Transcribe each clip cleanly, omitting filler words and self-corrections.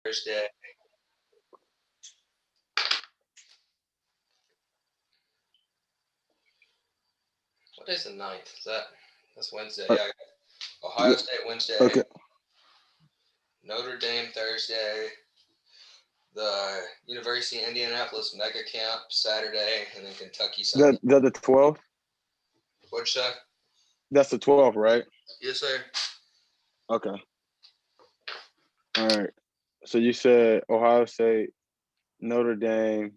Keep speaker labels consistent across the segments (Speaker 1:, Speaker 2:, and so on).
Speaker 1: Thursday. What is the 9th? That's Wednesday?
Speaker 2: Uh,
Speaker 1: Yeah. Ohio State Wednesday.
Speaker 2: Okay.
Speaker 1: Notre Dame Thursday. The University of Indianapolis Mega Camp Saturday, and then Kentucky Sunday.
Speaker 2: That the 12th.
Speaker 1: What'd you say?
Speaker 2: That's the 12th, right?
Speaker 1: Yes, sir.
Speaker 2: Okay. All right. So you said Ohio State, Notre Dame.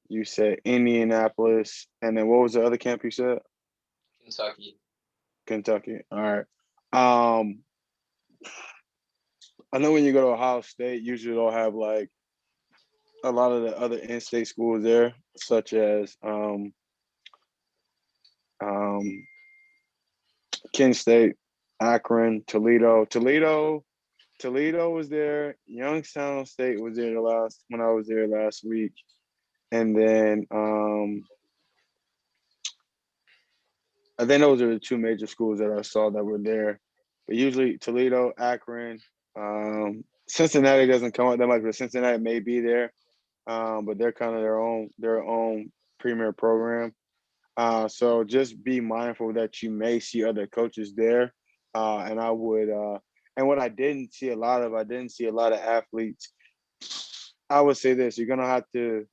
Speaker 2: You said Indianapolis, and then what was the other camp you said?
Speaker 1: Kentucky.
Speaker 2: Kentucky. All right. Um, I know when you go to Ohio State, usually they'll have like a lot of the other in-state schools there, such as um, Kent State, Akron, Toledo. Toledo was there. Youngstown State was there when I was there last week, and then I think those are the two major schools that I saw that were there. But usually Toledo, Akron, Cincinnati doesn't come up that much, but Cincinnati may be there. But they're kind of their own premier program. So just be mindful that you may see other coaches there. And I would and what I didn't see a lot of athletes. I would say this, you're gonna have to,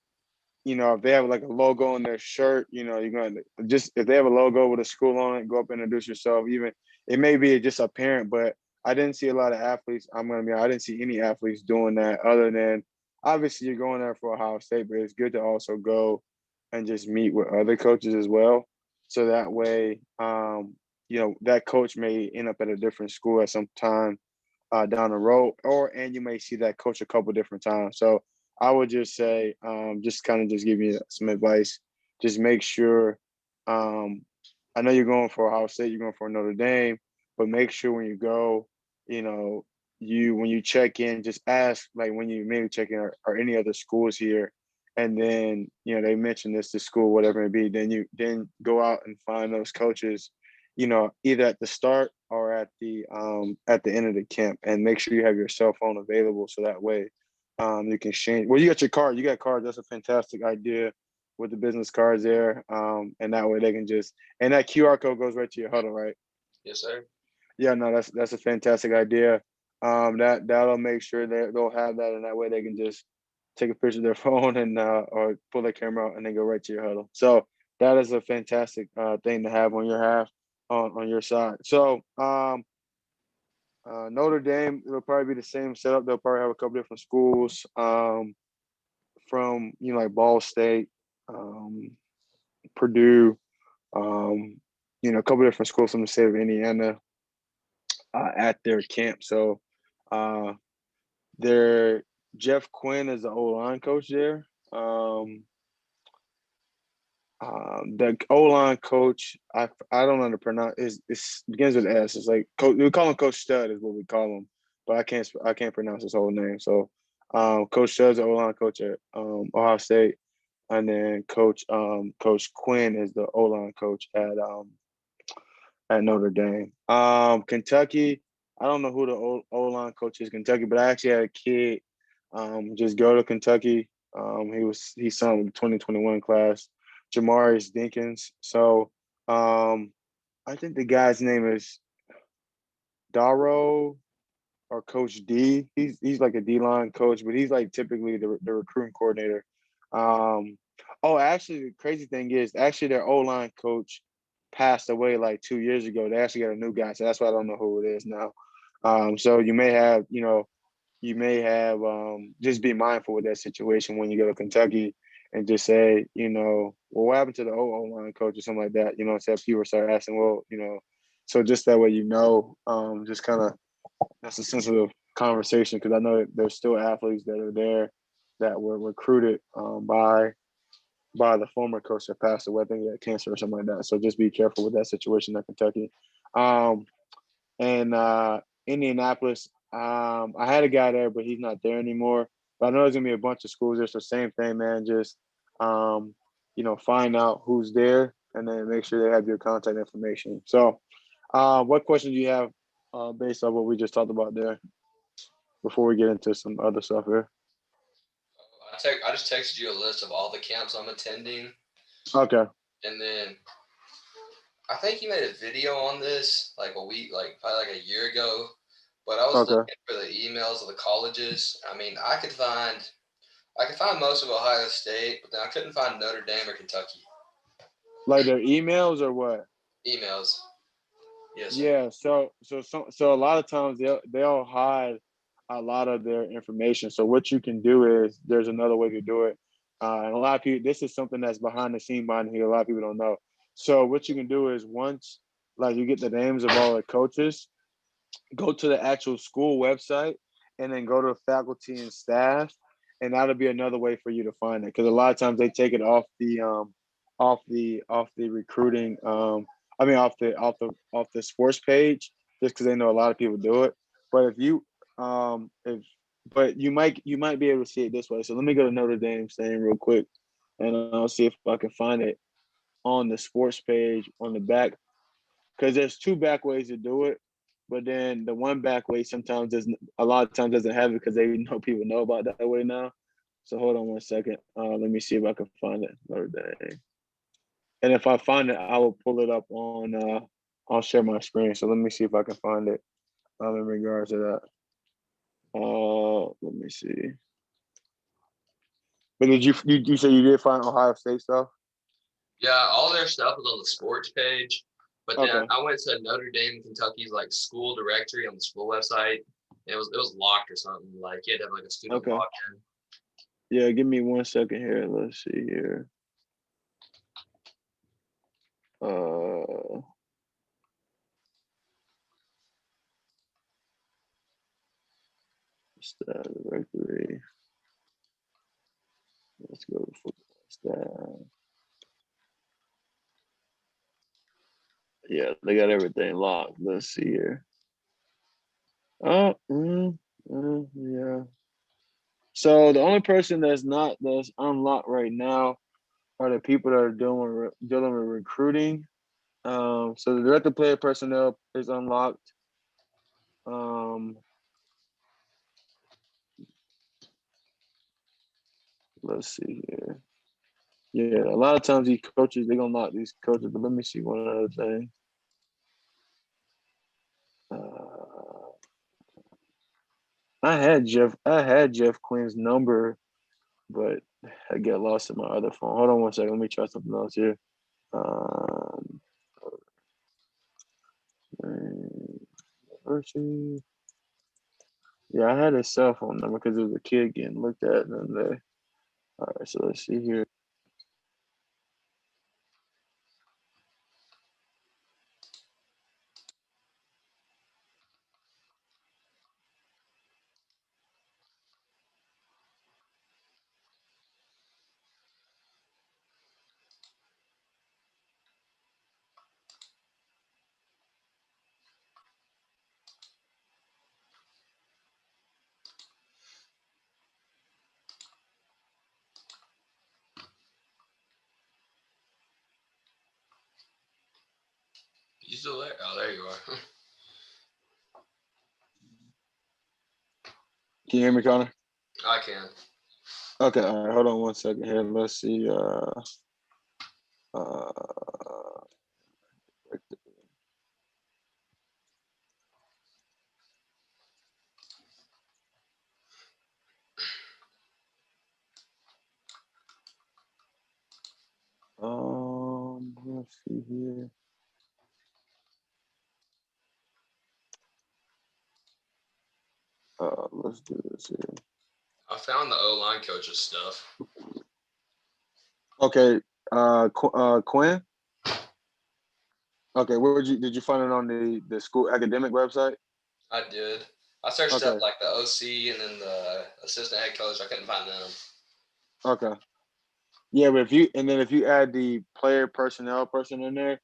Speaker 2: if they have like a logo on their shirt, you're gonna just if they have a logo with a school on it, go up and introduce yourself. Even it may be just apparent, but I didn't see a lot of athletes. I didn't see any athletes doing that other than obviously you're going there for Ohio State, but it's good to also go and just meet with other coaches as well. So that way, that coach may end up at a different school at some time down the road, and you may see that coach a couple different times. So I would just say, just kind of just give you some advice. Just make sure. Um, I know you're going for Ohio State, you're going for Notre Dame, but make sure when you go, you know, when you check in, just ask like when you maybe check in are any other schools here, and then they mention this to school, whatever it be. Then you go out and find those coaches, either at the start or at the end of the camp, and make sure you have your cell phone available so that way you can exchange. Well, you got your card. You got cards. That's a fantastic idea with the business cards there. And that way they can and that QR code goes right to your huddle, right?
Speaker 1: Yes, sir.
Speaker 2: Yeah, no, that's a fantastic idea. That'll make sure that they'll have that, and that way they can just take a picture of their phone and or pull their camera out and then go right to your huddle. So that is a fantastic thing to have on your on your side. So Notre Dame, it'll probably be the same setup. They'll probably have a couple different schools from like Ball State, um, Purdue, a couple different schools from the state of Indiana at their camp. So uh, their Jeff Quinn is the O line coach there. The O line coach, I don't know how to pronounce. It begins with S. It's like we call him Coach Stud is what we call him, but I can't pronounce his whole name. So, Coach Stud's the O line coach at Ohio State, and then Coach Quinn is the O line coach at Notre Dame. Kentucky, I don't know who the O line coach is Kentucky, but I actually had a kid just go to Kentucky. He's signed with the 2021 class, Jamarius Dinkins. So I think the guy's name is Darrow or Coach D. He's like a D line coach, but he's like typically the recruiting coordinator. Um, actually, the crazy thing is actually their O line coach passed away like 2 years ago. They actually got a new guy, so that's why I don't know who it is now. So you may have just be mindful with that situation when you go to Kentucky and just say, well, what happened to the O line coach or something like that? So people start asking, well, so just that way, just kind of that's a sensitive conversation because I know there's still athletes that are there that were recruited by the former coach that passed away. I think he had cancer or something like that. So just be careful with that situation at Kentucky. Um, and Indianapolis, I had a guy there, but he's not there anymore. But I know there's gonna be a bunch of schools there. So same thing, man. Just find out who's there and then make sure they have your contact information. So, what question do you have based on what we just talked about there? before we get into some other stuff here?
Speaker 1: I just texted you a list of all the camps I'm attending.
Speaker 2: Okay.
Speaker 1: And then I think you made a video on this like probably like a year ago. But I was looking for the emails of the colleges. I mean, I could find most of Ohio State, but then I couldn't find Notre Dame or Kentucky.
Speaker 2: Like their emails or what?
Speaker 1: Emails. Yes, sir.
Speaker 2: Yeah. So a lot of times they'll hide a lot of their information. So what you can do is there's another way to do it. And a lot of people, this is something that's behind the scene behind here. A lot of people don't know. So what you can do is once like you get the names of all the coaches, go to the actual school website and then go to faculty and staff, and that'll be another way for you to find it, because a lot of times they take it off the recruiting off the sports page, just because they know a lot of people do it. But if you if but you might be able to see it this way. So let me go to Notre Dame's thing real quick, and I'll see if I can find it on the sports page on the back, because there's two back ways to do it. But then the one back way sometimes doesn't, a lot of times doesn't have it because they know people know about that way now. So hold on one second. Let me see if I can find it. Notre Dame. And if I find it, I will pull it up on. I'll share my screen. So let me see if I can find it. In regards to that. Let me see. But did you say you did find Ohio State stuff?
Speaker 1: Yeah, all their stuff was on the sports page. But then
Speaker 2: Okay.
Speaker 1: I went to Notre Dame and Kentucky's like school directory on the school website. It was locked or something. Like you had to have like a student
Speaker 2: Okay.
Speaker 1: login.
Speaker 2: Yeah, give me 1 second here. Let's see here. Staff directory. Let's go to football staff. Yeah, they got everything locked. Let's see here. Oh, yeah. So the only person that's unlocked right now are the people that are dealing with recruiting. So the director player personnel is unlocked. Let's see here. Yeah, a lot of times these coaches, they're gonna lock these coaches, but let me see one other thing. I had Jeff Quinn's number, but I got lost in my other phone. Hold on 1 second. Let me try something else here. University. Yeah, I had his cell phone number because it was a kid getting looked at. And all right, so let's see here.
Speaker 1: You still there? Oh, there you are.
Speaker 2: Can you hear me, Connor?
Speaker 1: I can.
Speaker 2: Okay, all right. Hold on 1 second here. Let's see. Let's see here. Let's do this here.
Speaker 1: I found the O-line coach's stuff.
Speaker 2: Okay, Quinn. Okay, where did you find it on the school academic website?
Speaker 1: I did. I searched
Speaker 2: Okay.
Speaker 1: up like the OC and then the assistant head coach. I couldn't find them.
Speaker 2: Okay. Yeah, but if you add the player personnel person in there,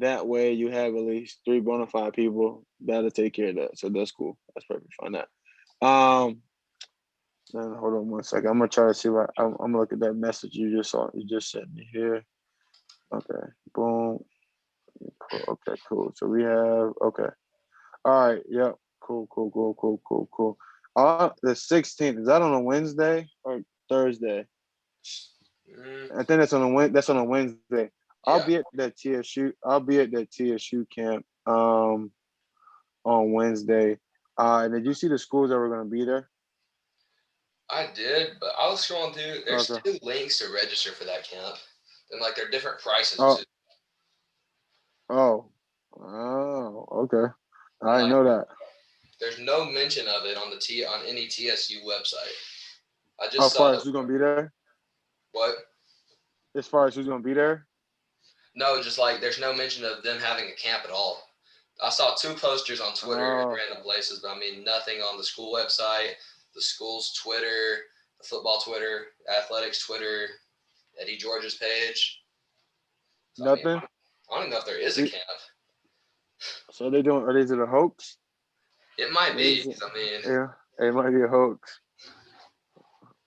Speaker 2: that way you have at least 3 bona fide people that'll take care of that. So that's cool. That's perfect. Find that. Then hold on 1 second. I'm gonna try to see what I'm gonna look at that message you just sent me here. Okay. Boom. Okay, cool. So we have okay. All right, yep, Cool. The 16th, is that on a Wednesday or Thursday? I think that's on a Wednesday. I'll
Speaker 1: Yeah,
Speaker 2: be at that TSU. I'll be at that TSU camp on Wednesday. And did you see the schools that were going to be there?
Speaker 1: I did, but I was scrolling through. There's
Speaker 2: Okay.
Speaker 1: 2 links to register for that camp, and like they're different prices
Speaker 2: Oh,
Speaker 1: too.
Speaker 2: okay.
Speaker 1: And
Speaker 2: I didn't
Speaker 1: like,
Speaker 2: know that.
Speaker 1: there's no mention of it on any TSU website. I
Speaker 2: How
Speaker 1: just saw
Speaker 2: far
Speaker 1: that.
Speaker 2: is who's going to be there?
Speaker 1: What?
Speaker 2: As far as who's going to be there?
Speaker 1: No, just like there's no mention of them having a camp at all. I saw 2 posters on Twitter in random places, but I mean nothing on the school website, the school's Twitter, the football Twitter, athletics Twitter, Eddie George's page. So I mean,
Speaker 2: Nothing.
Speaker 1: I don't even know if there is a camp.
Speaker 2: So they doing? Are these a hoax?
Speaker 1: It might be. 'Cause I mean,
Speaker 2: Yeah, it might be a hoax.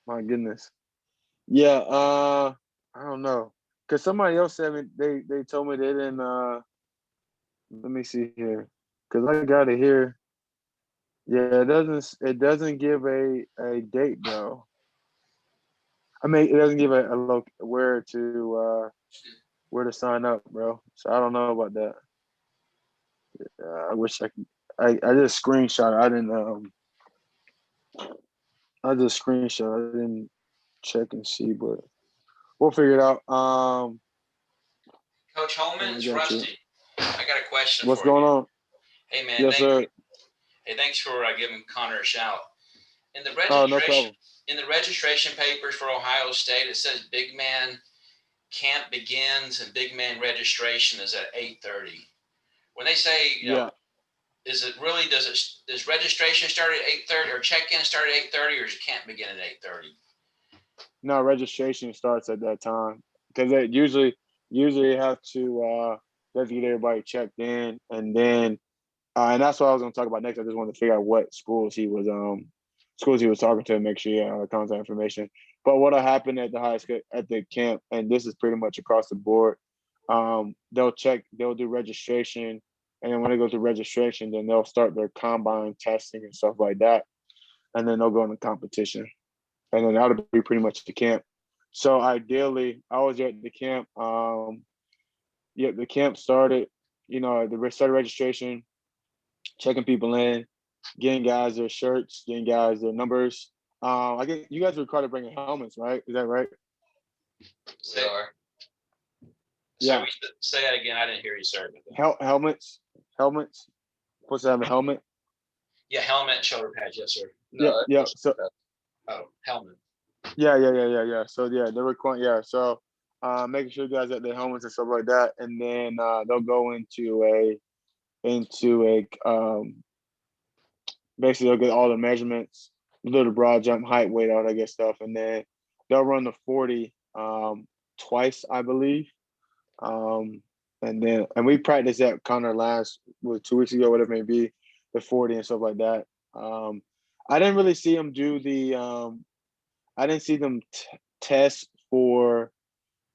Speaker 2: My goodness. Yeah. I don't know. Cause somebody else said they told me they didn't. Let me see here. Cause I got it here. Yeah, it doesn't give a date though. I mean, it doesn't give a look where to sign up, bro. So I don't know about that. I wish I could. I just screenshot. I didn't. I just screenshot. I didn't check and see, but we'll figure it out.
Speaker 3: Coach Holman,
Speaker 2: I
Speaker 3: it's
Speaker 2: got you.
Speaker 3: Rusty. I got a question
Speaker 2: What's
Speaker 3: for you.
Speaker 2: going on?
Speaker 3: Hey man,
Speaker 2: Yes, sir.
Speaker 3: thanks for giving Connor a shout. In the
Speaker 2: Oh, no
Speaker 3: registration
Speaker 2: problem.
Speaker 3: in the registration papers for Ohio State, it says big man camp begins and big man registration is at 8:30. When they say,
Speaker 2: Yeah.
Speaker 3: is it really does registration start at 8:30 or check-in start at 8:30 or does camp begin at 8:30?
Speaker 2: No, registration starts at that time because they usually have to get everybody checked in, and that's what I was going to talk about next. I just wanted to figure out what schools he was talking to and make sure he had all the contact information. But what'll happen at the high school at the camp, and this is pretty much across the board, they'll do registration, and then when they go through registration, then they'll start their combine testing and stuff like that, and then they'll go into competition, and then that'll be pretty much the camp. So ideally, I was at the camp. Yeah, the camp started. The started registration, checking people in, getting guys their shirts, getting guys their numbers. I get you guys are required to bring helmets, right? Is that right?
Speaker 1: we are.
Speaker 2: Yeah.
Speaker 3: Say that again. I didn't hear you, sir.
Speaker 2: Helmets. Supposed to have a helmet.
Speaker 3: Yeah, helmet and shoulder pads. Yes, sir.
Speaker 1: No,
Speaker 2: Yeah. So
Speaker 3: Helmet.
Speaker 2: yeah. So yeah, they're requiring. Yeah. So making sure you guys have their helmets and stuff like that, and then they'll go into a basically they'll get all the measurements, do the broad jump, height, weight, all that good stuff, and then they'll run the 40 twice, I believe. And we practiced that Connor last 2 weeks ago, whatever it may be, the 40 and stuff like that. I didn't really see them do I didn't see them test for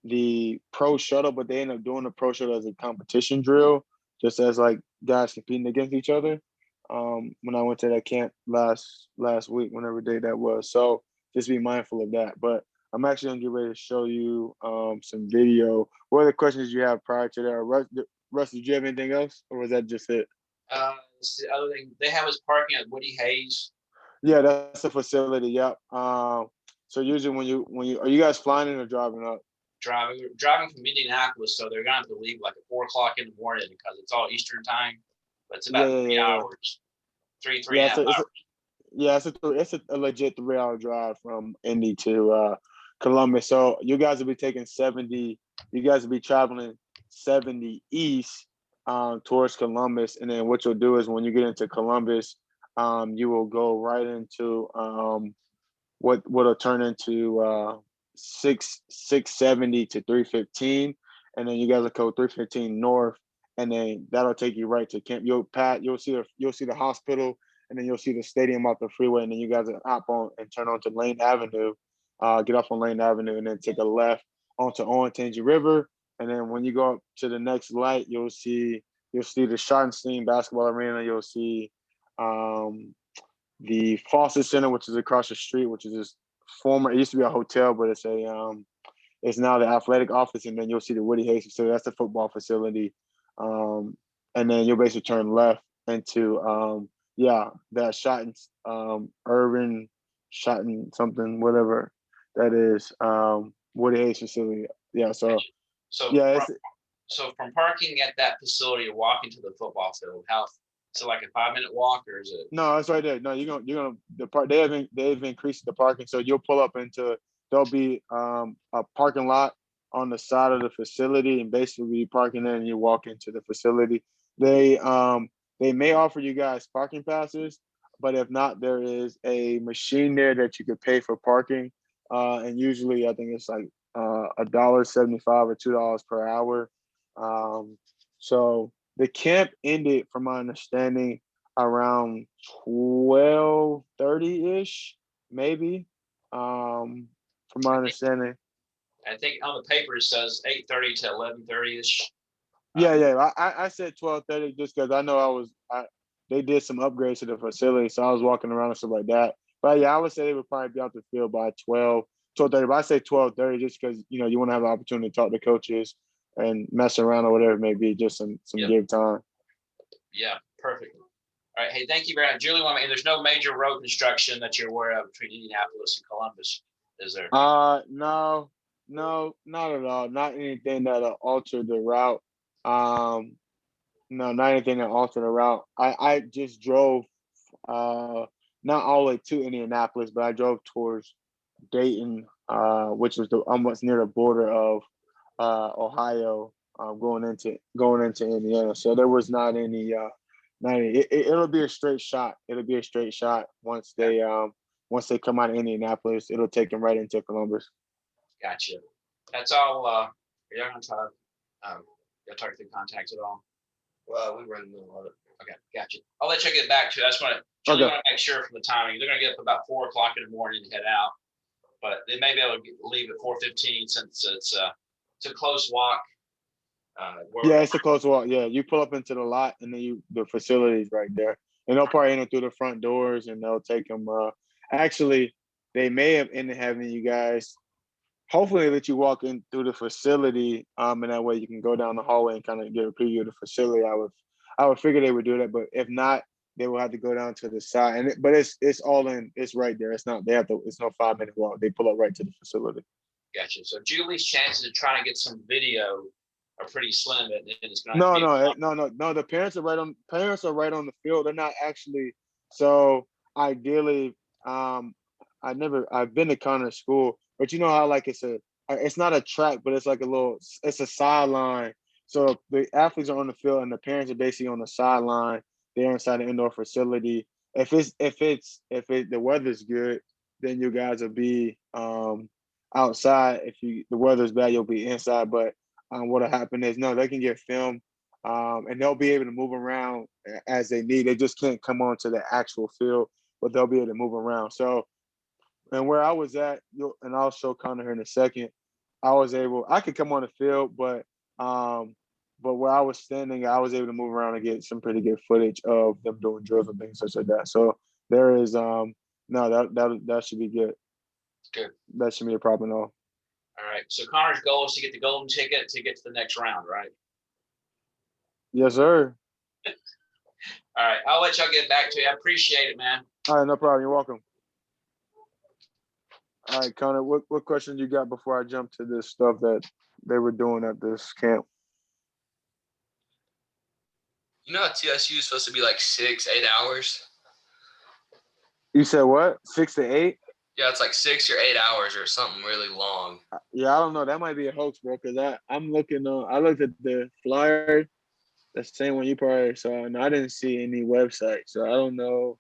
Speaker 2: the pro shuttle, but they ended up doing the pro shuttle as a competition drill, just as like guys competing against each other. When I went to that camp last week, whenever day that was. So just be mindful of that. But I'm actually gonna get ready to show you some video. What other questions you have prior to that? Russ, did you have anything else, or was that just it?
Speaker 3: The other thing they have is parking at Woody Hayes.
Speaker 2: Yeah, that's a facility. Yep. So usually when you are you guys flying in or driving up?
Speaker 3: Driving from Indianapolis, so they're gonna have to leave like at 4 o'clock in the morning because it's all Eastern time. But it's about 3 hours, three and a half hours.
Speaker 2: It's a legit 3 hour drive from Indy to Columbus. So you guys will be taking 70. You guys will be traveling 70 east towards Columbus, and then what you'll do is when you get into Columbus, you will go right into what'll turn into 670 to 315, and then you guys will go 315 north, and then that'll take you right to camp. You'll see the hospital, and then you'll see the stadium off the freeway, and then you guys will hop on and turn onto Lane Avenue, get off on Lane Avenue, and then take a left onto Olentangy River, and then when you go up to the next light, you'll see the Schottenstein basketball arena. You'll see the Foster Center, which is across the street, which is this it used to be a hotel, but it's now the athletic office, and then you'll see the Woody Hayes facility. That's the football facility. And then you'll basically turn left into that Urban Shotton something, whatever that is, Woody Hayes facility. Yeah, so
Speaker 3: from parking at that facility or walking to the football field, like a 5-minute walk, or is it?
Speaker 2: No, it's right there. No, you're gonna the park. They've increased the parking, so you'll pull up into. There'll be a parking lot on the side of the facility, and basically you park in there and you walk into the facility. They may offer you guys parking passes, but if not, there is a machine there that you could pay for parking, and usually I think it's like $1.75 or $2 per hour. So the camp ended, from my understanding, around 12:30-ish, maybe. From my understanding.
Speaker 3: I think on the paper it says 8:30 to 11:30-ish.
Speaker 2: Yeah. I said 12:30 just because I know they did some upgrades to the facility, so I was walking around and stuff like that. But yeah, I would say they would probably be out the field by 12:30. But I say 12:30 just because you want to have the opportunity to talk to coaches and mess around or whatever it may be, just some give time.
Speaker 3: Yeah, perfect. All right. Hey, thank you very much. Julie, there's no major road construction that you're aware of between Indianapolis and Columbus, is there?
Speaker 2: No, not at all. Not anything that'll alter the route. No, not anything that altered the route. I just drove, not all the way to Indianapolis, but I drove towards Dayton, which was almost near the border of Ohio, going into Indiana. So there was not any. It'll be a straight shot. It'll be a straight shot once they come out of Indianapolis. It'll take them right into Columbus.
Speaker 3: Gotcha. That's all. You're not going to talk through contacts at all.
Speaker 1: Well, we run in the middle of it.
Speaker 3: Okay, gotcha. I'll let you get back to it. I just want to make sure from the timing. They're going to get up about 4 o'clock in the morning to head out, but they may be able to leave at 4:15 since it's a close walk.
Speaker 2: It's a close walk. Yeah, you pull up into the lot, and then the facility's right there, and they'll probably enter through the front doors, and they'll take them. Actually, they may have ended having you guys. Hopefully, let you walk in through the facility, and that way you can go down the hallway and kind of get a preview of the facility. I would figure they would do that, but if not, they will have to go down to the side. But it's all in. It's right there. It's not. It's no 5-minute walk. They pull up right to the facility.
Speaker 3: Gotcha. So Julie's chances of trying to get some video are pretty slim. And it's going
Speaker 2: no. The parents are right on the field. They're not actually. So ideally, I've been to Connors School, but you know how like it's not a track, but it's like it's a sideline. So the athletes are on the field and the parents are basically on the sideline. They're inside the indoor facility. If the weather's good, then you guys will be outside. If the weather's bad, you'll be inside. But what'll happen is they can get filmed, and they'll be able to move around as they need. They just can't come onto the actual field, but they'll be able to move around. So, and where I was at, and I'll show Connor here in a second, I could come on the field, but where I was standing, I was able to move around and get some pretty good footage of them doing drills and things such like that. So there is that should be good.
Speaker 3: Good.
Speaker 2: That shouldn't be a problem at all.
Speaker 3: All right. So Connor's goal is to get the golden ticket to get to the next round, right?
Speaker 2: Yes, sir.
Speaker 3: All right. I'll let y'all get back to you. I appreciate it, man.
Speaker 2: All right, no problem. You're welcome. All right, Connor, what questions you got before I jump to this stuff that they were doing at this camp?
Speaker 1: You know how TSU is supposed to be like 6-8 hours?
Speaker 2: You said what? 6 to 8?
Speaker 1: Yeah, it's like 6 or 8 hours or something really long.
Speaker 2: Yeah, I don't know. That might be a hoax, bro, because I'm looking I looked at the flyer, the same one you probably saw, and I didn't see any website. So I don't know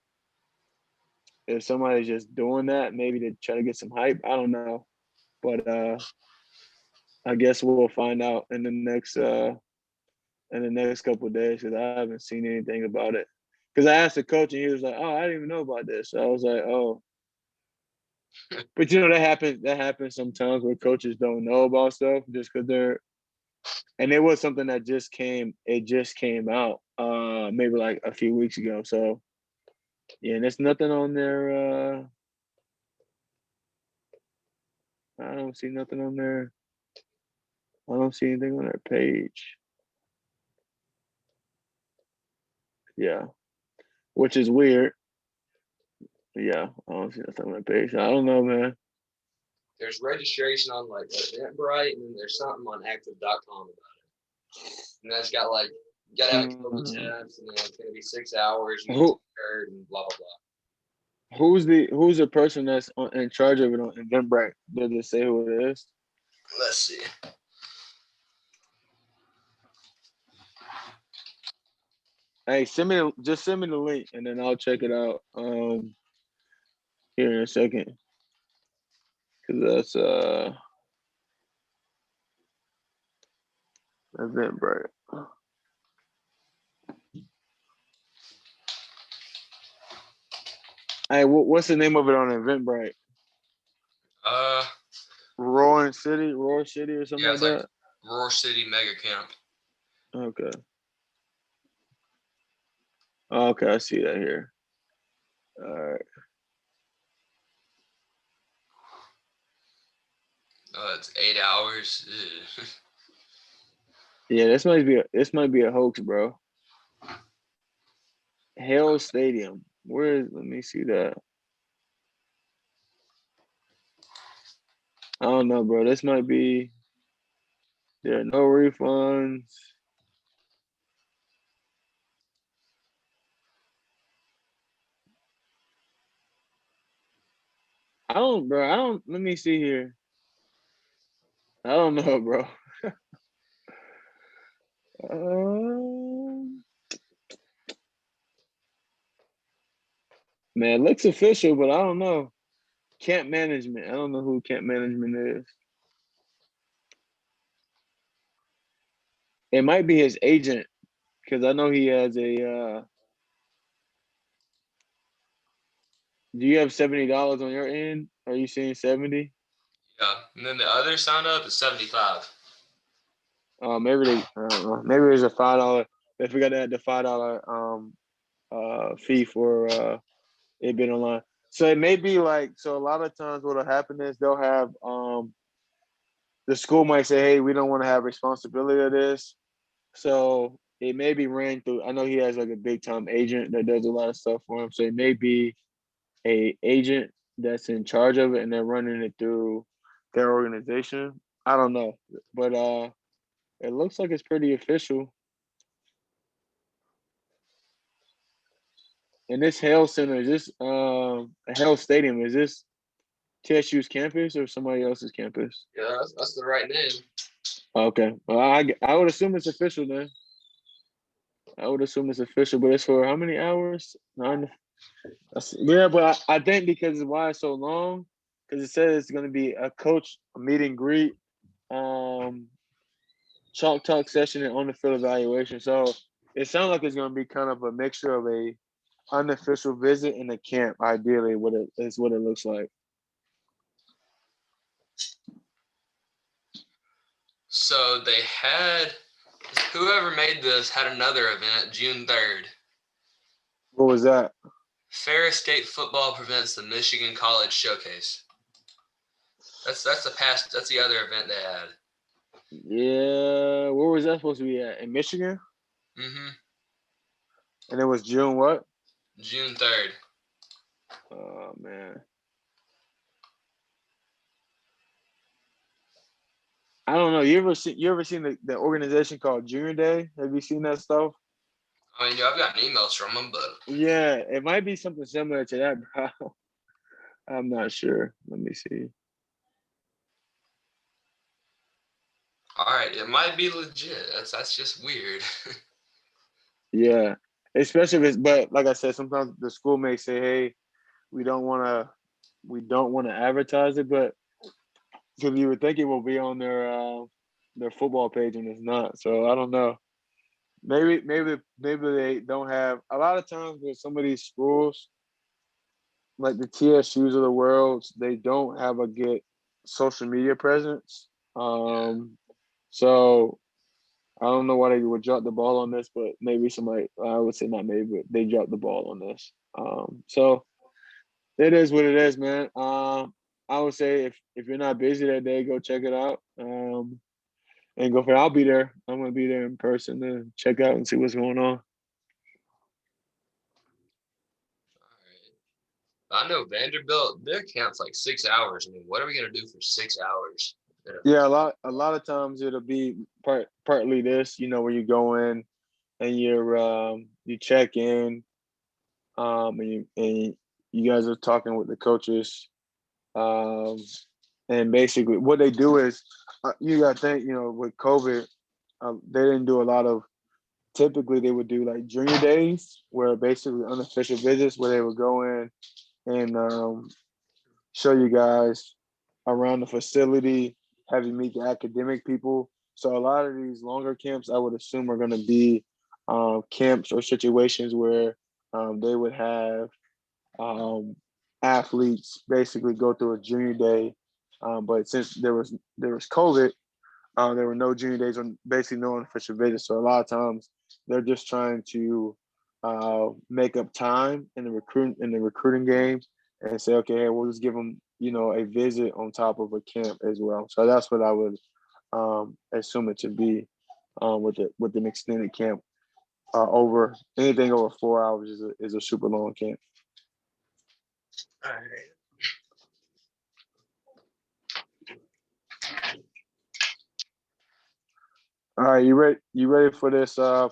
Speaker 2: if somebody's just doing that, maybe to try to get some hype. I don't know. But I guess we'll find out in the next couple of days, because I haven't seen anything about it. Because I asked the coach and he was like, "Oh, I didn't even know about this." So I was like, "Oh." But that happens sometimes where coaches don't know about stuff just because and it was something that just came out maybe like a few weeks ago. So Yeah, and there's nothing on there. I don't see nothing on there. I don't see anything on their page. Yeah, which is weird. Yeah, I don't see nothing on their page. I don't know, man.
Speaker 1: There's registration on like Eventbrite, and then there's something on active.com about it. And that's got like, you gotta have a COVID test, and then it's gonna be 6 hours, and blah blah blah.
Speaker 2: Who's the person that's in charge of it on Eventbrite? Does it say who it is?
Speaker 1: Let's see.
Speaker 2: Hey, send me the link, and then I'll check it out. Here in a second, because that's Eventbrite. Hey, what's the name of it on Eventbrite? Roar City, or something like that.
Speaker 1: Roar City Mega Camp.
Speaker 2: Okay. Okay, I see that here. All right.
Speaker 1: It's 8 hours.
Speaker 2: Yeah, this might be a hoax, bro. Hell Stadium. Let me see that. I don't know, bro. This might be. There are no refunds. Let me see here. I don't know, bro. Man, it looks official, but I don't know. Camp management. I don't know who camp management is. It might be his agent, because I know he has a. Do you have $70 on your end? Are you seeing 70?
Speaker 1: Yeah, and then the other sign up is 75.
Speaker 2: Maybe I don't know. Maybe there's a $5. They forgot to add the $5 fee for it being online. So it may be like, so a lot of times what'll happen is they'll have the school might say, hey, we don't want to have responsibility of this. So it may be ran through. I know he has like a big time agent that does a lot of stuff for him. So it may be a agent that's in charge of it, and they're running it through their organization. I don't know, but it looks like it's pretty official. And this Hale Center, is this Hale Stadium, is this TSU's campus or somebody else's campus?
Speaker 1: Yeah, that's the right name.
Speaker 2: Okay, well, I would assume it's official then. I would assume it's official, but it's for how many hours? 9. Yeah, but I think because why it's so long, because it says it's going to be a coach meet and greet, chalk talk session, and on the field evaluation. So it sounds like it's going to be kind of a mixture of a unofficial visit and a camp. Ideally, what it looks like.
Speaker 1: So they had, whoever made this had another event June 3rd.
Speaker 2: What was that?
Speaker 1: Ferris State football prevents the Michigan College Showcase. That's the other event they had.
Speaker 2: Yeah, where was that supposed to be at? In Michigan?
Speaker 1: Mm-hmm.
Speaker 2: And it was June what?
Speaker 1: June 3rd.
Speaker 2: Oh man. I don't know. You ever seen the organization called Junior Day? Have you seen that stuff?
Speaker 1: I mean, I've gotten emails from them, but
Speaker 2: Yeah, it might be something similar to that, bro. I'm not sure. Let me see.
Speaker 1: all right, it might be legit. That's just weird.
Speaker 2: Yeah, especially if it's. But like I said, sometimes the school may say, "Hey, we don't want to advertise it," but because you would think it will be on their football page and it's not. So I don't know. Maybe they don't have a lot of times with some of these schools, like the TSUs of the world, they don't have a good social media presence. So I don't know why they would drop the ball on this, but maybe somebody, I would say not maybe, but they dropped the ball on this. So it is what it is, man. I would say if you're not busy that day, go check it out. And go for it. I'll be there. I'm gonna be there in person to check out and see what's going on.
Speaker 1: I know Vanderbilt, their camp's like 6 hours. I mean, what are we gonna do for 6 hours?
Speaker 2: Yeah, a lot of times it'll be partly this, where you go in and you check in, and you guys are talking with the coaches, and basically what they do is, you gotta think, with COVID, they didn't do a lot of. Typically, they would do like junior days, where basically unofficial visits, where they would go in and show you guys around the facility, have you meet the academic people. So a lot of these longer camps, I would assume, are going to be camps or situations where they would have athletes basically go through a junior day. But since there was COVID, there were no junior days, on basically no unofficial visits. So a lot of times they're just trying to make up time in the recruiting game and say, okay, hey, we'll just give them, a visit on top of a camp as well. So that's what I would assume it to be with an extended camp. Over anything over 4 hours is a super long camp.
Speaker 1: All right.
Speaker 2: All right, you ready? You ready for this? To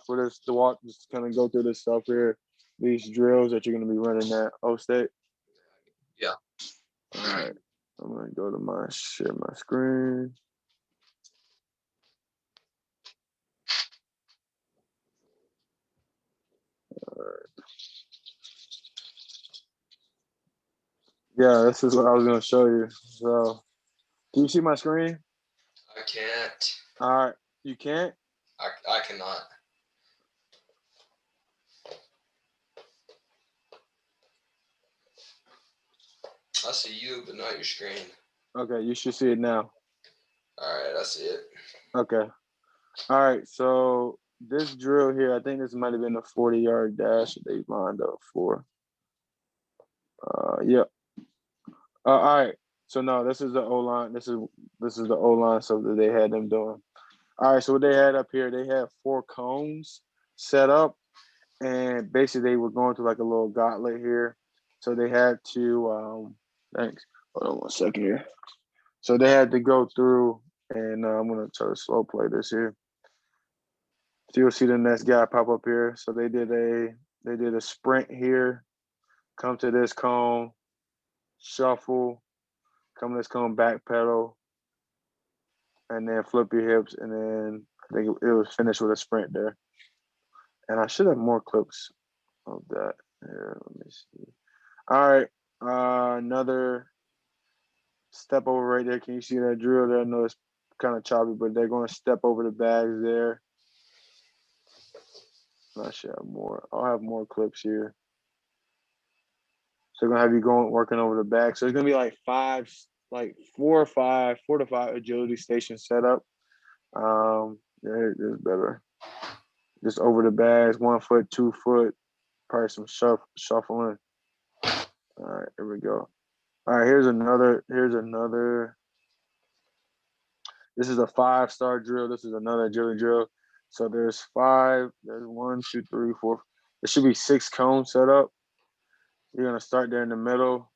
Speaker 2: walk, just kind of go through this stuff here, these drills that you're gonna be running at O State.
Speaker 1: Yeah.
Speaker 2: All right, I'm gonna go to share my screen. All right. Yeah, this is what I was gonna show you. So, can you see my screen?
Speaker 1: I can't.
Speaker 2: All right, you can't.
Speaker 1: I cannot. I see you, but not your screen.
Speaker 2: Okay, you should see it now.
Speaker 1: All right, I see it.
Speaker 2: Okay. All right, so this drill here, I think this might have been a 40-yard dash that they lined up for. Yep. All right. So no, this is the O line. This is the O line stuff that they had them doing. All right. So what they had up here, they had 4 cones set up, and basically they were going through like a little gauntlet here. So they had to. Thanks. Hold on one second here. So they had to go through, and I'm gonna try to slow play this here. So you'll see the next guy pop up here. So they did a sprint here. Come to this cone, shuffle. Come to this cone, back pedal, and then flip your hips, and then I think it was finished with a sprint there. And I should have more clips of that. Here, let me see. All right, another step over right there. Can you see that drill there? I know it's kind of choppy, but they're going to step over the bags there. I should have more. I'll have more clips here. So they're gonna have you working over the back. So it's gonna be like 4 to 5 agility stations set up. There's better. Just over the bags, 1 foot, 2 foot, probably some shuffling. All right, here we go. All right, here's another. This is a 5-star drill. This is another agility drill. So there's 5. There's 1, 2, 3, 4. There should be 6 cones set up. You're gonna start there in the middle.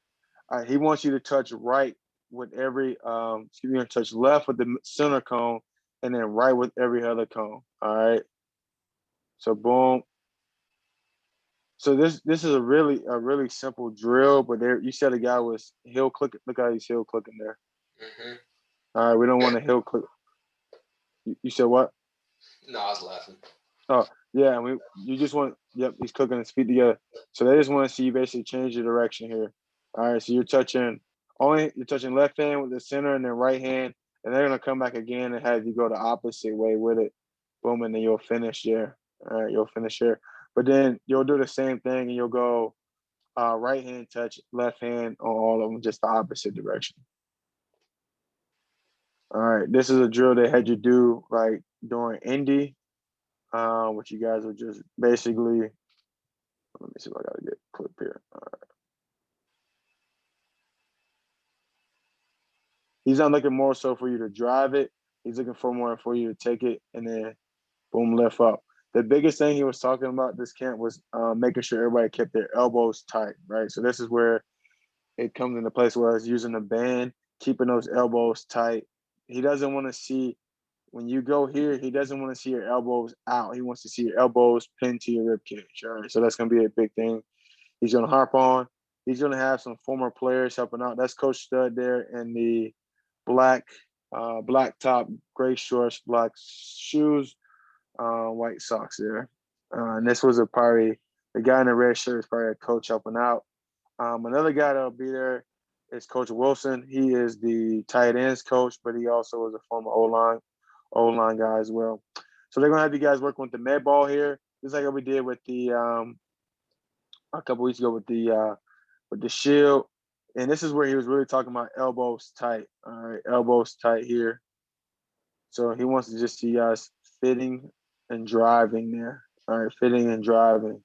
Speaker 2: He wants you to touch right with every. You're gonna touch left with the center cone, and then right with every other cone. All right. So boom. So this is a really simple drill, but there you said a guy was heel clicking. Look how he's heel clicking there.
Speaker 1: Mm-hmm.
Speaker 2: All right, we don't want to heel click. You said what?
Speaker 1: No, I was laughing.
Speaker 2: Oh yeah, you just want. Yep, he's clicking his feet together. So they just want to see you basically change your direction here. All right, so you're touching left hand with the center and then right hand, and they're gonna come back again and have you go the opposite way with it. Boom, and then you'll finish there. All right, you'll finish there. But then you'll do the same thing and you'll go right hand touch, left hand on all of them, just the opposite direction. All right, this is a drill they had you do like during Indy, which you guys were just basically Let me see if I got to get a clip here. All right. He's not looking more so for you to drive it. He's looking for more for you to take it and then boom, lift up. The biggest thing he was talking about this camp was making sure everybody kept their elbows tight, right? So this is where it comes into place where it's using the band, keeping those elbows tight. He doesn't want to see, when you go here, he doesn't want to see your elbows out. He wants to see your elbows pinned to your rib cage, all right? So that's going to be a big thing he's going to harp on. He's going to have some former players helping out. That's Coach Stud there in the black top, gray shorts, black shoes, white socks there. And this was probably the guy in the red shirt is probably a coach helping out. Another guy that'll be there is Coach Wilson. He is the tight ends coach, but he also is a former O-line guy as well. So they're gonna have you guys working with the med ball here, just like we did with the a couple weeks ago with the shield. And this is where he was really talking about elbows tight. All right, elbows tight here. So he wants to just see guys fitting and driving there. All right, fitting and driving.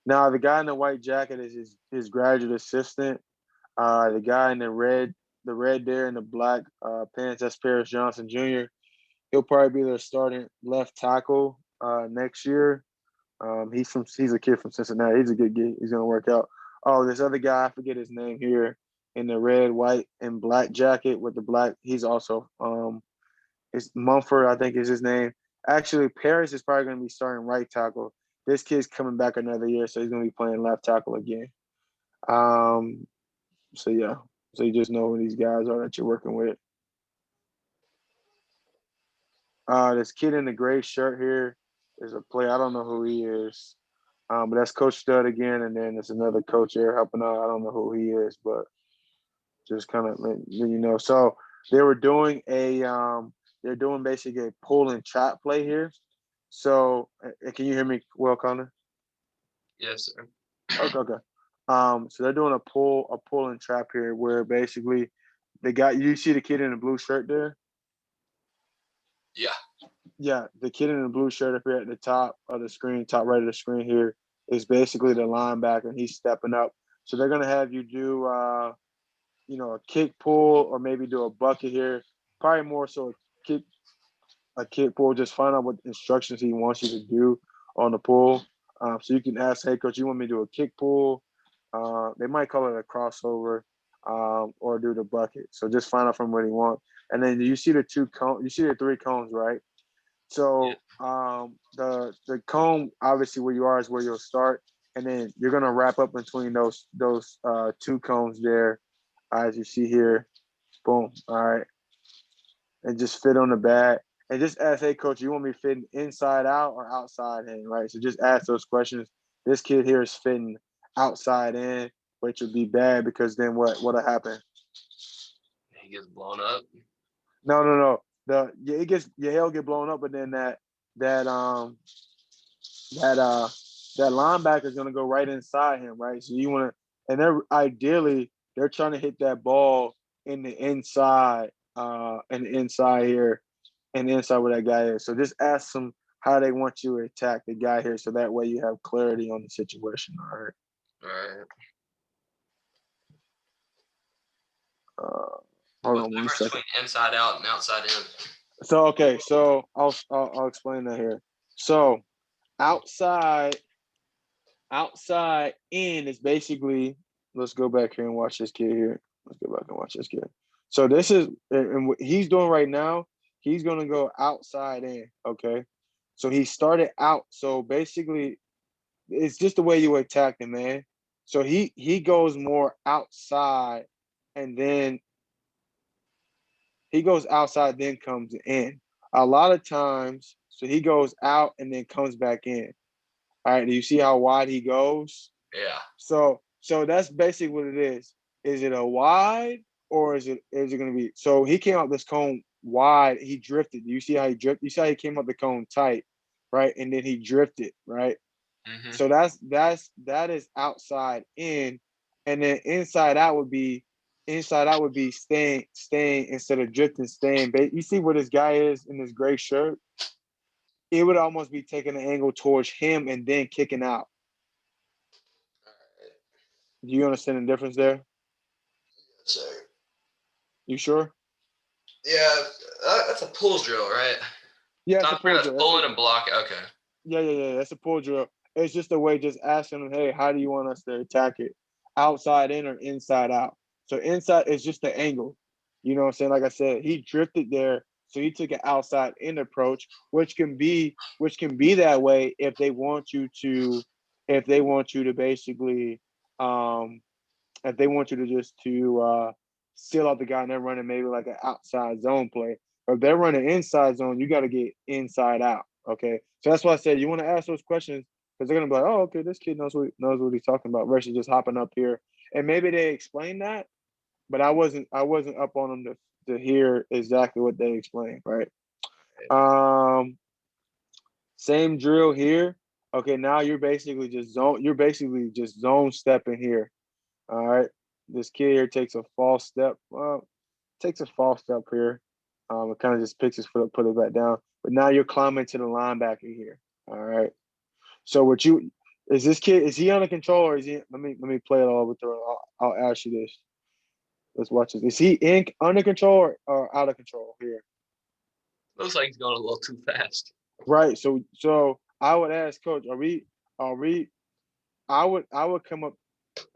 Speaker 2: Now, the guy in the white jacket is his graduate assistant. The guy in the red there in the black pants, that's Paris Johnson Jr. He'll probably be their starting left tackle next year. He's a kid from Cincinnati. He's a good kid. He's gonna work out. Oh, this other guy, I forget his name here, in the red, white, and black jacket with the black. He's also it's Mumford, I think is his name. Actually, Paris is probably gonna be starting right tackle. This kid's coming back another year, so he's gonna be playing left tackle again. So yeah. So you just know who these guys are that you're working with. This kid in the gray shirt here is a player. I don't know who he is. But that's Coach Stud again, and then there's another coach here helping out. I don't know who he is, but just kind of let you know. So they were doing they're doing basically a pull and trap play here. So can you hear me well, Connor?
Speaker 3: Yes, sir.
Speaker 2: Okay. So they're doing a pull and trap here, where basically you see the kid in the blue shirt there.
Speaker 1: Yeah.
Speaker 2: Yeah, the kid in the blue shirt up here at the top of the screen, top right of the screen here, is basically the linebacker, and he's stepping up. So they're gonna have you do, a kick pull or maybe do a bucket here. Probably more so a kick pull. Just find out what instructions he wants you to do on the pull. So you can ask, hey coach, you want me to do a kick pull? They might call it a crossover, or do the bucket. So just find out from what he wants. And then you see the three cones, right? So the cone, obviously where you are is where you'll start, and then you're gonna wrap up between those two cones there, as you see here. Boom. All right, and just fit on the bat, and just ask, hey coach, you want me fitting inside out or outside in, right? So just ask those questions. This kid here is fitting outside in, which would be bad because then what'll happen?
Speaker 1: He gets blown up.
Speaker 2: No. He'll get blown up, but then that linebacker is gonna go right inside him, right? So you want to, and they're trying to hit that ball in the inside, here, and the inside where that guy is. So just ask them how they want you to attack the guy here, so that way you have clarity on the situation. All right.
Speaker 1: Right.
Speaker 2: Hold
Speaker 1: What's
Speaker 2: on
Speaker 1: the
Speaker 2: one
Speaker 1: difference
Speaker 2: second.
Speaker 1: between inside out and outside in?
Speaker 2: So okay, so I'll explain that here. So outside in is basically, let's go back here and watch this kid here. Let's go back and watch this kid. So this is, and what he's doing right now, he's going to go outside in, okay? So he started out. So basically, it's just the way you attack him, man. So he goes more outside, and then he goes outside, then comes in. A lot of times, so he goes out and then comes back in. All right, do you see how wide he goes?
Speaker 1: Yeah.
Speaker 2: So that's basically what it is. Is it a wide, or is it going to be? So he came out this cone wide. He drifted. You see how he drifted? You see how he came up the cone tight, right? And then he drifted, right?
Speaker 3: Mm-hmm.
Speaker 2: So that is outside in, and then inside out would be staying instead of drifting, staying. You see where this guy is in this gray shirt? It would almost be taking an angle towards him and then kicking out. Do you understand the difference there?
Speaker 1: So,
Speaker 2: You sure?
Speaker 1: yeah, that's a pulls drill, right?
Speaker 2: Yeah, it's a pull drill.
Speaker 1: Pulling and block. Okay.
Speaker 2: Yeah. That's a pull drill. It's just a way, just asking them, hey, how do you want us to attack it? Outside in or inside out? So inside is just the angle. You know what I'm saying? Like I said, he drifted there, so he took an outside in approach, which can be that way if they want you to, basically, if they want you to just seal out the guy and they're running maybe like an outside zone play. Or if they're running inside zone, you got to get inside out. Okay, so that's why I said you want to ask those questions because they're gonna be like, oh, okay, this kid knows what he's talking about versus just hopping up here. And maybe they explain that, but I wasn't up on them to hear exactly what they explained. Right. Same drill here. Okay, now you're basically just zone stepping here. All right. This kid here takes a false step. Well, takes a false step here. It kind of just picks his foot up, put it back down. But now you're climbing to the linebacker here. All right. So what you is this kid? Is he under control or is he? Let me play it all with her. I'll ask you this. Let's watch this. Is he under control or out of control here?
Speaker 3: Looks like he's going a little too fast.
Speaker 2: Right. So I would ask Coach, are we? I would come up,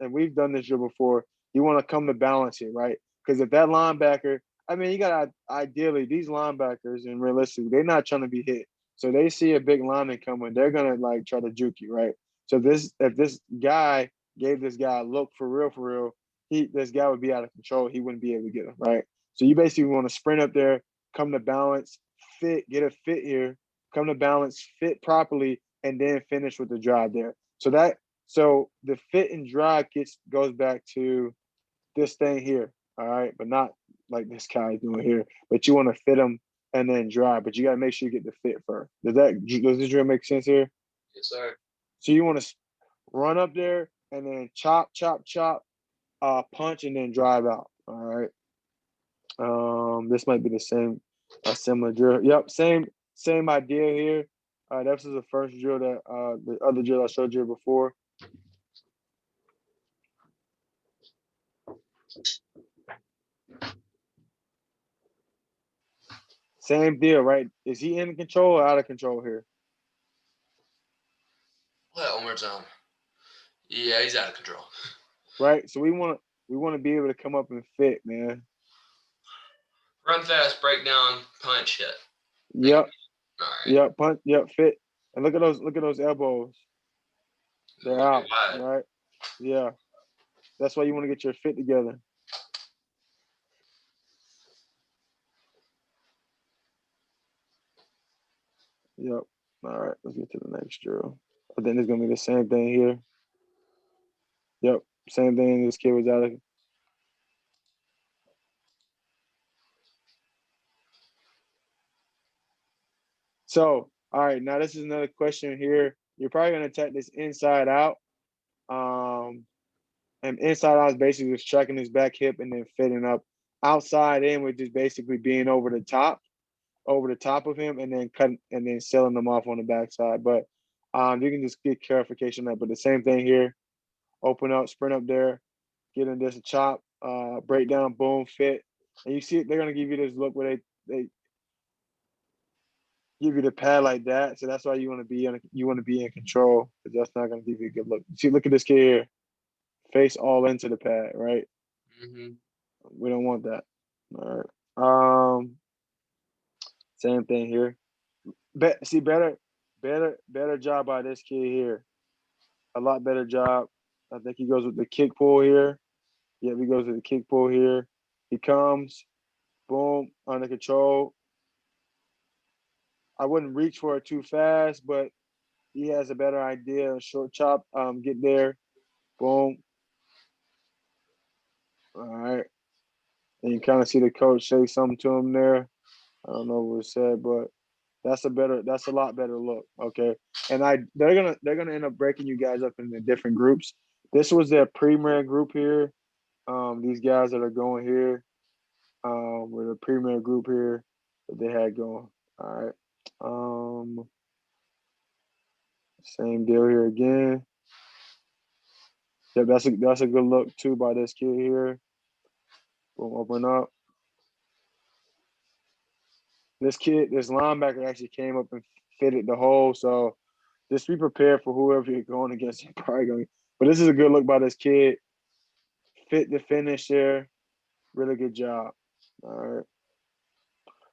Speaker 2: and we've done this year before. You want to come to balance here, right? Because if that linebacker, I mean, you got ideally these linebackers, and realistically, they're not trying to be hit. So they see a big lineman coming, they're gonna like try to juke you, right? So if this guy gave this guy a look for real, this guy would be out of control. He wouldn't be able to get him, right? So you basically want to sprint up there, come to balance, get a fit here, come to balance, fit properly, and then finish with the drive there. So the fit and drive goes back to this thing here, all right, but not like this guy doing here. But you want to fit them and then drive, but you got to make sure you get the fit first. Does this drill make sense here?
Speaker 1: Yes, sir.
Speaker 2: So you want to run up there and then chop, punch, and then drive out. All right. This might be the same, similar drill. Yep, same idea here. This is the first drill that the other drill I showed you before. Same deal, right? Is he in control or out of control here?
Speaker 1: Well, one more time. Yeah, he's out of control.
Speaker 2: Right. So we want to be able to come up and fit, man.
Speaker 1: Run fast, break down, punch, hit.
Speaker 2: Yep.
Speaker 1: All right.
Speaker 2: Yep. Punch. Yep. Fit. And look at those elbows. They're out.
Speaker 1: Wide.
Speaker 2: Right. Yeah. That's why you want to get your fit together. Yep. All right. Let's get to the next drill. I think it's gonna be the same thing here. Yep. Same thing. This kid was out of. So, all right. Now this is another question here. You're probably gonna attack this inside out. And inside out is basically just tracking his back hip and then fitting up. Outside in, which is basically being over the top of him, and then cutting and then selling them off on the backside. But you can just get clarification on that. But the same thing here: open up, sprint up there, get in this chop, break down, boom, fit, and you see they're gonna give you this look where they give you the pad like that. So that's why you want to be in control because that's not gonna give you a good look. See, look at this kid here, face all into the pad, right?
Speaker 1: Mm-hmm.
Speaker 2: We don't want that. All right. Same thing here. Better job by this kid here. A lot better job. I think he goes with the kick pull here. Yeah, he goes with the kick pull here. He comes, boom, under control. I wouldn't reach for it too fast, but he has a better idea. Short chop, get there, boom. All right. And you kind of see the coach say something to him there. I don't know what was said, but that's a lot better look. Okay. And they're gonna end up breaking you guys up into different groups. This was their premier group here. These guys that are going here, were the premier group here that they had going. All right. Same deal here again. Yeah, that's a good look too by this kid here. Boom, open up. This linebacker actually came up and fitted the hole. So just be prepared for whoever you're going against. You're probably going. But this is a good look by this kid. Fit the finish there. Really good job. All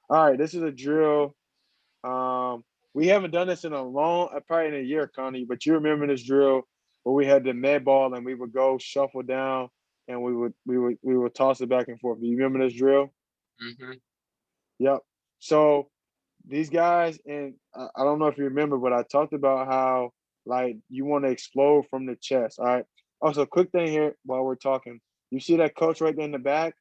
Speaker 2: right. This is a drill. We haven't done this in probably in a year, Connie. But you remember this drill where we had the med ball and we would go shuffle down and we would toss it back and forth. Do you remember this drill?
Speaker 1: Mm-hmm.
Speaker 2: Yep. So these guys, and I don't know if you remember, but I talked about how like you want to explode from the chest. All right. Also, quick thing here while we're talking. You see that coach right there in the back?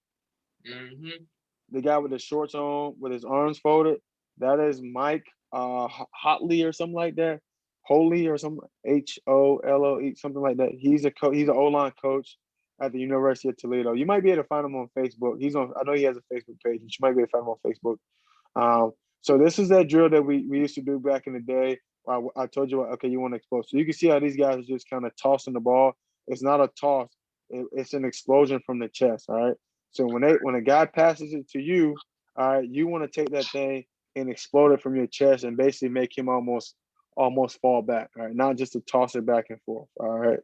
Speaker 1: Mm-hmm.
Speaker 2: The guy with the shorts on, with his arms folded. That is Mike Hotley or something like that. Holy or something, Holoe, something like that. He's an O-line coach at the University of Toledo. You might be able to find him on Facebook. I know he has a Facebook page. You might be able to find him on Facebook. So this is that drill that we used to do back in the day. I told you, okay, you want to explode. So you can see how these guys are just kind of tossing the ball. It's not a toss. It's an explosion from the chest, all right? So when a guy passes it to you, all right, you want to take that thing and explode it from your chest and basically make him almost fall back, all right? Not just to toss it back and forth, all right?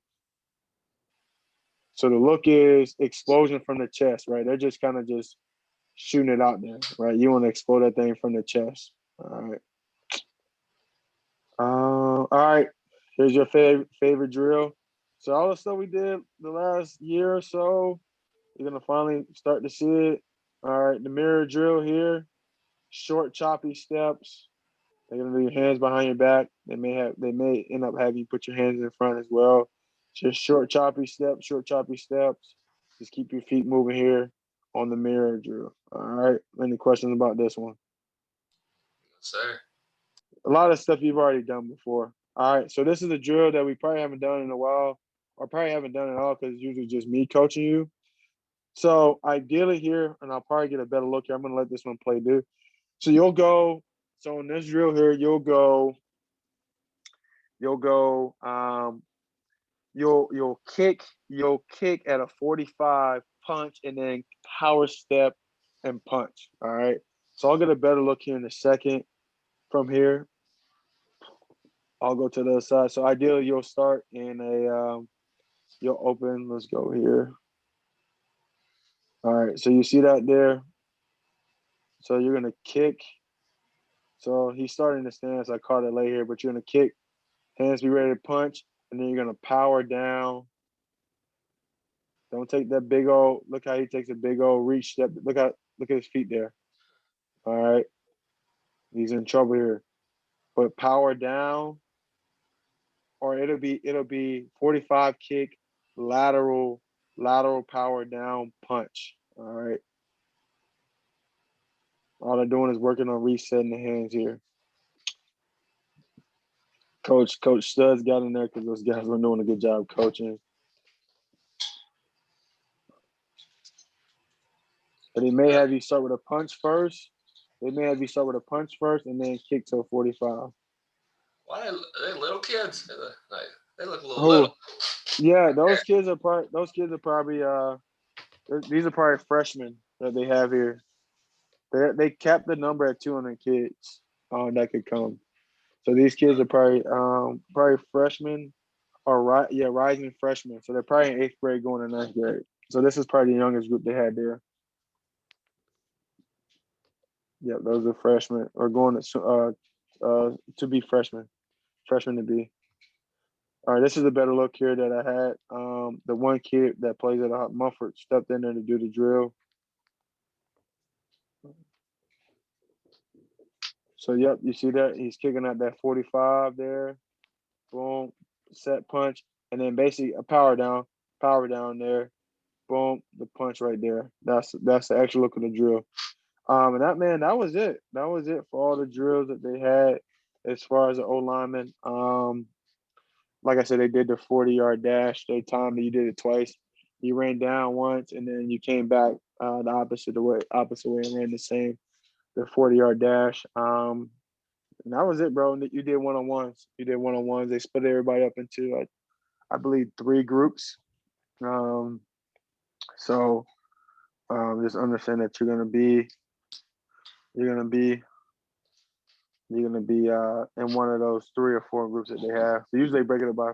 Speaker 2: So the look is explosion from the chest, right? They're just kind of just shooting it out there, right? You want to explode that thing from the chest. All right. All right. Here's your favorite drill. So all the stuff we did the last year or so, you're gonna finally start to see it. All right, the mirror drill here. Short, choppy steps. They're gonna do your hands behind your back. They may end up having you put your hands in front as well. Just short, choppy steps. Short, choppy steps. Just keep your feet moving here on the mirror drill. All right. Any questions about this one?
Speaker 1: Sir.
Speaker 2: A lot of stuff you've already done before. All right. So this is a drill that we probably haven't done in a while, or probably haven't done at all because it's usually just me coaching you. So ideally here, and I'll probably get a better look here. I'm gonna let this one play, dude. So you'll go. So in this drill here, you'll go. You'll kick at a 45 punch and then power step and punch. All right. So I'll get a better look here in a second from here. I'll go to the other side. So ideally you'll start in you'll open. Let's go here. All right. So you see that there? So you're gonna kick. So he's starting the stance. I caught it late here, but you're gonna kick, hands be ready to punch, and then you're gonna power down. Don't take that big old. Look how he takes a big old reach step. Look at his feet there. All right, he's in trouble here. But power down, or it'll be 45 kick, lateral power down punch. All right. All they're doing is working on resetting the hands here. Coach Studs got in there because those guys were doing a good job coaching. But they may have you start with a punch first. They may have you start with a punch first and then kick to a 45.
Speaker 1: Why are they little kids? They look a little little.
Speaker 2: Yeah, those kids are probably these are probably freshmen that they have here. They capped the number at 200 kids that could come. So these kids are probably freshmen or rising freshmen. So they're probably in 8th grade going to 9th grade. So this is probably the youngest group they had there. Yeah, those are freshmen or going to be freshmen to be. All right, this is a better look here that I had. The one kid that plays at Mufford stepped in there to do the drill. So, yep, you see that? He's kicking at that 45 there. Boom, set punch. And then basically a power down there. Boom, the punch right there. That's the actual look of the drill. And that was it. That was it for all the drills that they had as far as the O-lineman. Like I said, they did the 40-yard dash. They timed it. You did it twice. You ran down once, and then you came back the opposite way, and ran the 40-yard dash. And that was it, bro. You did one-on-ones. They split everybody up into, I believe, 3 groups. So just understand that you're gonna be in one of those 3 or 4 groups that they have. So usually they break it up by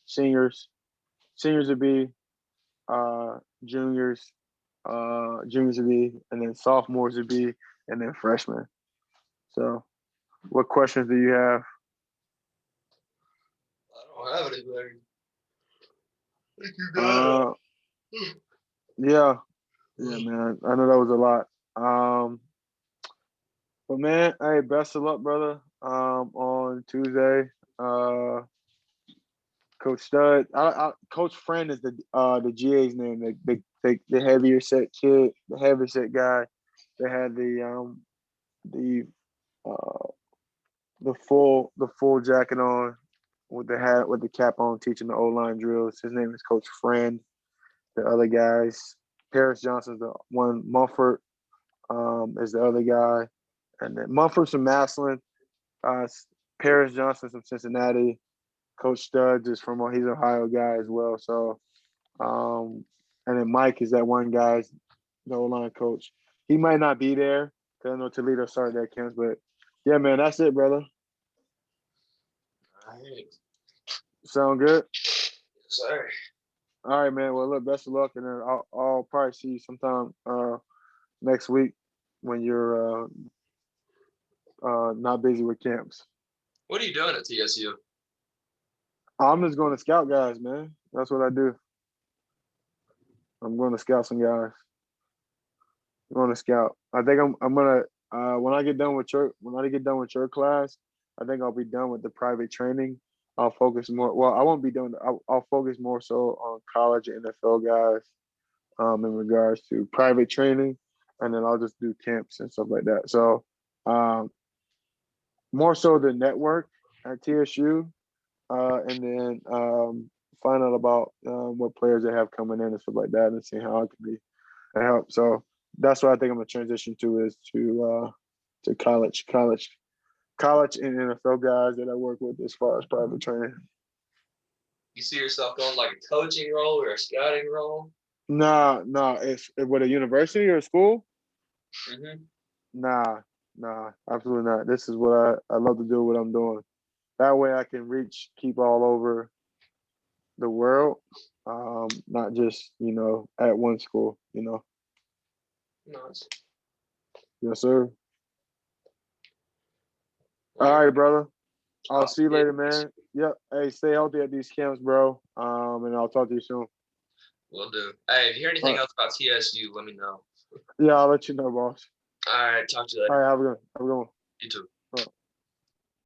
Speaker 2: seniors. Seniors would be juniors, juniors would be, and then sophomores would be, and then freshmen. So, what questions do you have?
Speaker 1: I don't have anything. I think you
Speaker 2: got it. Yeah, man. I know that was a lot. But man, hey, best of luck, brother. On Tuesday, Coach Stud, Coach Friend is the GA's name. The heavier set kid, the heavier set guy. They had the full jacket on with the hat with the cap on, teaching the O-line drills. His name is Coach Friend. The other guys, Paris Johnson's the one. Mumford is the other guy, and then Mumford's from Massillon. Paris Johnson's from Cincinnati. Coach Studs is from he's an Ohio guy as well. So, and then Mike is that one guy, the O-line coach. He might not be there because I know Toledo started that camp, but yeah, man, that's it, brother.
Speaker 1: All right.
Speaker 2: Sound good?
Speaker 1: Yes, sir.
Speaker 2: All right, man. Well, look, best of luck, and then I'll probably see you sometime next week when you're not busy with camps.
Speaker 1: What are you doing at TSU?
Speaker 2: I'm just going to scout guys, man. That's what I do. I'm going to scout some guys. I'm going to scout. I think I'm gonna when I get done with your class, I think I'll be done with the private training. I'll focus more. Well, I won't be doing. I'll focus more so on college and NFL guys, in regards to private training, and then I'll just do camps and stuff like that. So, more so the network at TSU, and then find out about what players they have coming in and stuff like that, and see how I can be a help. So that's what I think I'm gonna transition to is to college and NFL guys that I work with as far as private training.
Speaker 1: You see yourself going like a coaching role or a scouting role?
Speaker 2: No. It's with a university or a school.
Speaker 1: Mm-hmm.
Speaker 2: Nah, absolutely not. This is what I love to do. What I'm doing. That way I can reach people all over the world, not just at one school.
Speaker 1: Nice.
Speaker 2: Yes, sir. All right, brother. I'll see you later, man. Yep. Hey, stay healthy at these camps, bro. And I'll talk to you soon.
Speaker 1: Will do. Hey, if you hear anything else about TSU, let me know.
Speaker 2: Yeah, I'll let you know, boss.
Speaker 1: All right. Talk to you later.
Speaker 2: All right, have a good one.
Speaker 1: You too.